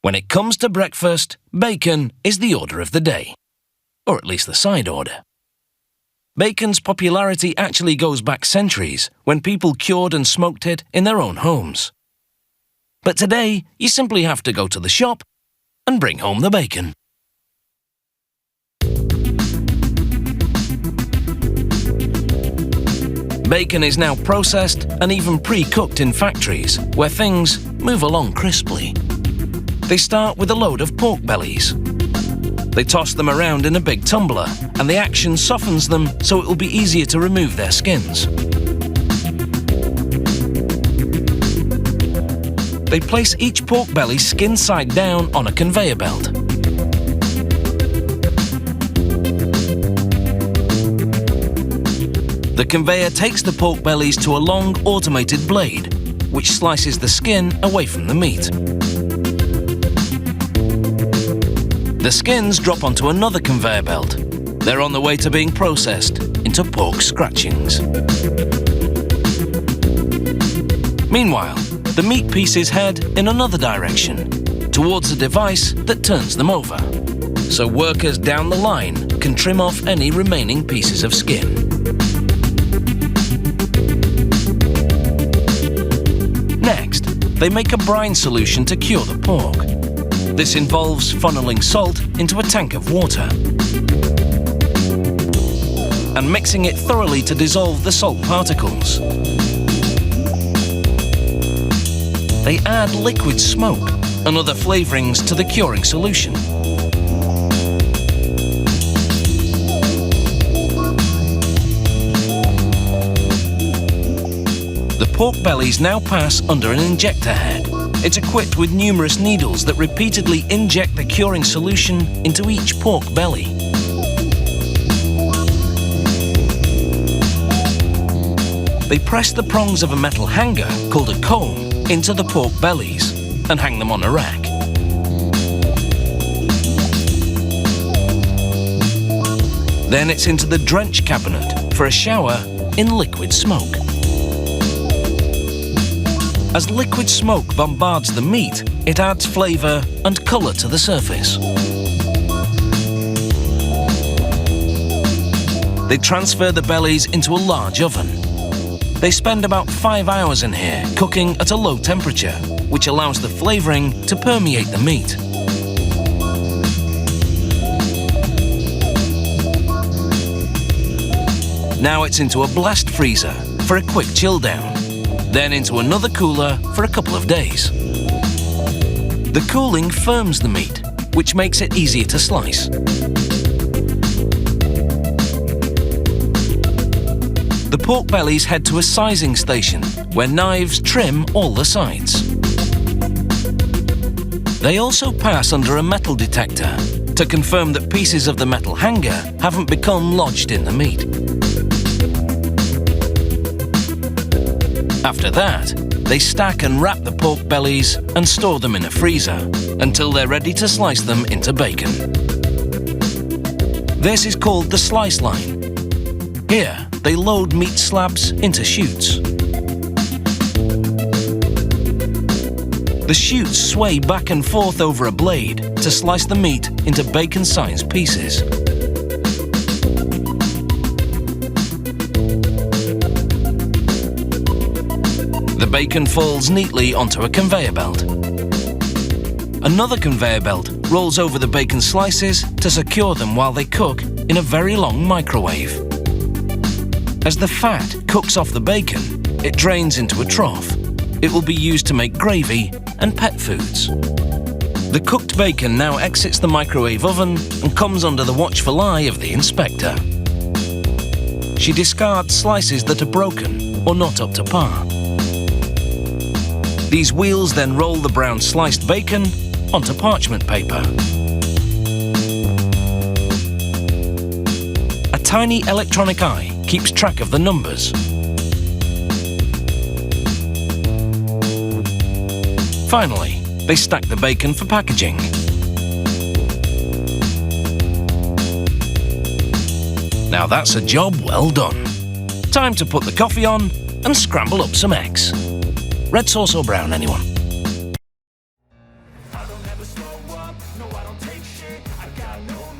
When it comes to breakfast, bacon is the order of the day. Or at least the side order. Bacon's popularity actually goes back centuries when people cured and smoked it in their own homes. But today, you simply have to go to the shop and bring home the bacon. Bacon is now processed and even pre-cooked in factories where things move along crisply. They start with a load of pork bellies. They toss them around in a big tumbler, and the action softens them so it will be easier to remove their skins. They place each pork belly skin side down on a conveyor belt. The conveyor takes the pork bellies to a long automated blade, which slices the skin away from the meat. The skins drop onto another conveyor belt. They're on the way to being processed into pork scratchings. Meanwhile, the meat pieces head in another direction, towards a device that turns them over, so workers down the line can trim off any remaining pieces of skin. Next, they make a brine solution to cure the pork. This involves funneling salt into a tank of water and mixing it thoroughly to dissolve the salt particles. They add liquid smoke and other flavourings to the curing solution. The pork bellies now pass under an injector head. It's equipped with numerous needles that repeatedly inject the curing solution into each pork belly. They press the prongs of a metal hanger, called a comb, into the pork bellies and hang them on a rack. Then it's into the drench cabinet for a shower in liquid smoke. As liquid smoke bombards the meat, it adds flavour and colour to the surface. They transfer the bellies into a large oven. They spend about 5 hours in here, cooking at a low temperature, which allows the flavouring to permeate the meat. Now it's into a blast freezer for a quick chill down. Then into another cooler for a couple of days. The cooling firms the meat, which makes it easier to slice. The pork bellies head to a sizing station, where knives trim all the sides. They also pass under a metal detector to confirm that pieces of the metal hanger haven't become lodged in the meat. After that, they stack and wrap the pork bellies and store them in a freezer until they're ready to slice them into bacon. This is called the slice line. Here, they load meat slabs into chutes. The chutes sway back and forth over a blade to slice the meat into bacon-sized pieces. The bacon falls neatly onto a conveyor belt. Another conveyor belt rolls over the bacon slices to secure them while they cook in a very long microwave. As the fat cooks off the bacon, it drains into a trough. It will be used to make gravy and pet foods. The cooked bacon now exits the microwave oven and comes under the watchful eye of the inspector. She discards slices that are broken or not up to par. These wheels then roll the brown sliced bacon onto parchment paper. A tiny electronic eye keeps track of the numbers. Finally, they stack the bacon for packaging. Now that's a job well done. Time to put the coffee on and scramble up some eggs. Red sauce or brown, anyone? slow up, no I don't take shit, I got no